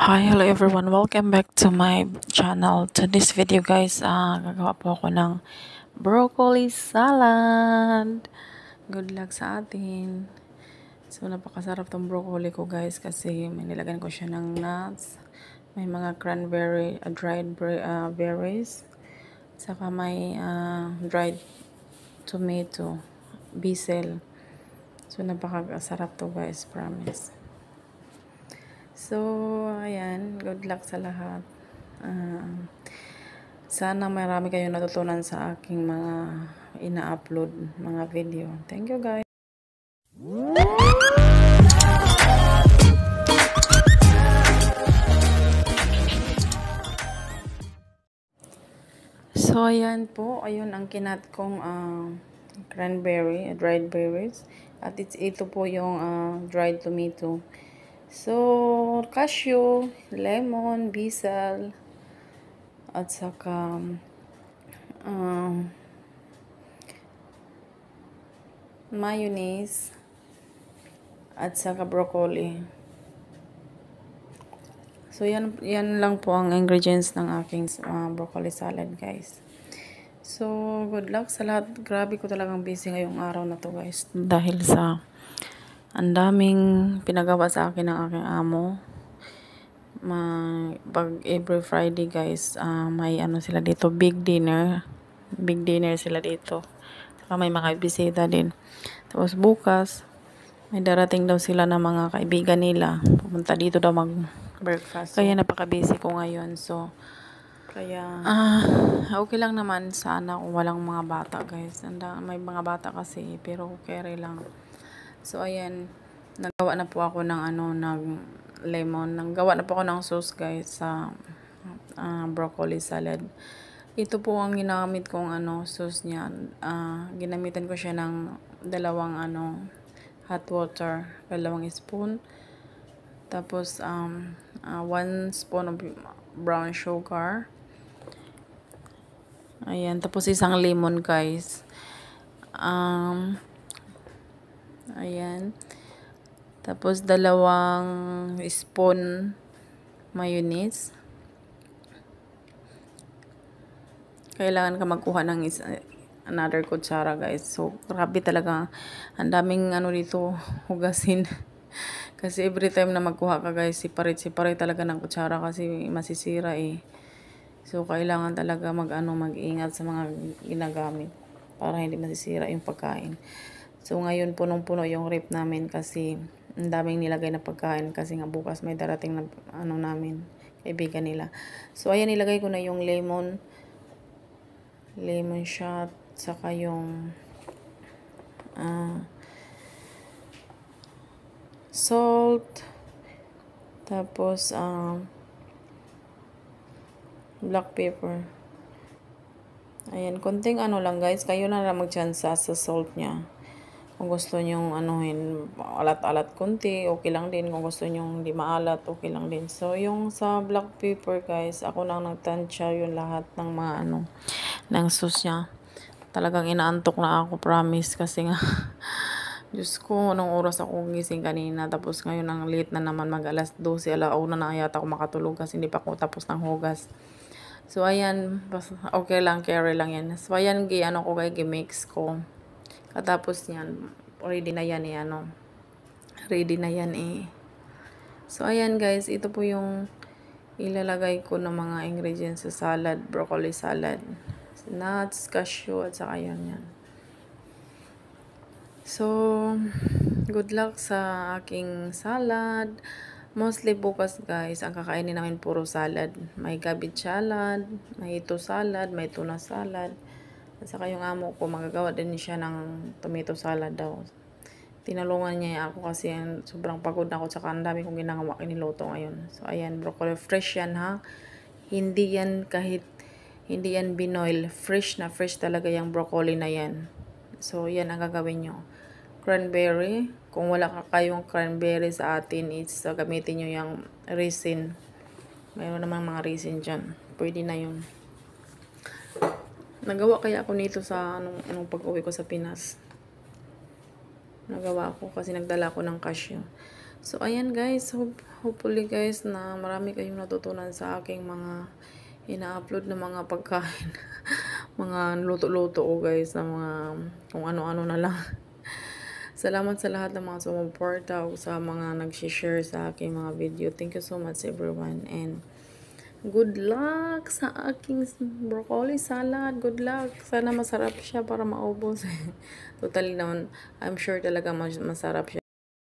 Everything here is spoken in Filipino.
Hi, hello everyone. Welcome back to my channel. To this video guys, gagawa po ako ng broccoli salad. Good luck sa atin. So, napakasarap tong broccoli ko guys kasi may nilagyan ko siya ng nuts. May mga cranberry, dried berries. Saka may dried tomato, basil. So, napakasarap to guys, promise. So, ayan, good luck sa lahat. Sana marami kayong natutunan sa aking mga ina-upload mga video. Thank you guys. So, ayan po. Ayun ang kinat kong cranberry, dried berries. At ito po yung dried tomato. So, cashew, lemon, basil, at saka mayonnaise, at saka broccoli. So, yan lang po ang ingredients ng aking broccoli salad, guys. So, good luck sa lahat. Grabe ko talagang busy ngayong araw na to, guys. Dahil sa ang daming pinagawa sa akin ng aking amo. Pag every Friday, guys, may ano sila dito, big dinner. Big dinner sila dito. Saka may mga bisita din. Tapos bukas, may darating daw sila na mga kaibigan nila. Pumunta dito daw mag-breakfast. Kaya napaka-busy ko ngayon. So, kaya okay lang naman sana kung walang mga bata, guys. May mga bata kasi, pero okay lang. So, ayan. Nagawa na po ako ng lemon. Nagawa na po ako ng sauce, guys, sa broccoli salad. Ito po ang ginamit kong sauce niya. Ginamitan ko siya ng dalawang hot water, 2 spoon. Tapos 1 spoon of brown sugar. Ayan, tapos isang lemon, guys. Ayan. Tapos 2 spoon mayonnaise. Kailangan ka magkuha ng another kutsara, guys. So, grabe talaga. Ang daming dito hugasin. Kasi every time na magkuha ka, guys, separate talaga ng kutsara kasi masisira eh. So, kailangan talaga mag-ingat sa mga ginagamit para hindi masisira yung pagkain. So, ngayon punong-puno yung rep namin kasi ang daming nilagay na pagkain kasi nga bukas may darating na namin, kaibigan nila. So, ayan, nilagay ko na yung lemon shot, saka yung salt, tapos black pepper. Ayan, konting lang, guys, kayo na lang magtsansa sa salt nya. Kung gusto nyong alat-alat konti, okay lang din. Kung gusto nyong hindi maalat, okay lang din. So, yung sa black pepper, guys, ako lang nagtansya yung lahat ng mga ng sauce nya. Talagang inaantok na ako, promise, kasi nga Diyos ko, anong oras ako gising kanina. Tapos ngayon ang late na naman, mag alas 12, alauna na yata ako makatulog kasi hindi pa ako tapos ng hugas. So, ayan, okay lang, carry lang yan. So, ayan, gimix ko. Katapos yan, ready na yan ready na yan eh. So, ayan, guys, ito po yung ilalagay ko ng mga ingredients sa salad, broccoli salad. Nuts, cashew, at saka yan. So, good luck sa aking salad. Mostly bukas, guys, ang kakainin namin puro salad. May cabbage salad, may ito salad, may tuna salad. At saka yung amo ko, magagawa din siya ng tomato salad daw. Tinulungan niya ako kasi sobrang pagod na ako. Saka ang dami kong ginagawa niluto ngayon. So, ayan, broccoli. Fresh yan, ha? Hindi yan binoil. Fresh na fresh talaga yung broccoli na yan. So, yan ang gagawin nyo. Cranberry. Kung wala kayong cranberry sa atin, gamitin nyo yung raisin. Mayroon naman mga raisin dyan. Pwede na yun. Nagawa kaya ako nito sa anong pag-uwi ko sa Pinas. Nagawa ako kasi nagdala ako ng cashew. So, ayan guys. Hopefully guys na marami kayong natutunan sa aking mga ina-upload na mga pagkain. Mga luto-luto ko guys na mga kung ano-ano na lang. Salamat sa lahat ng mga sumuporta o sa mga nag-share sa aking mga video. Thank you so much everyone. And good luck sa aking broccoli salad. Good luck. Sana masarap siya para maubos. Totally naman, I'm sure talaga masarap siya.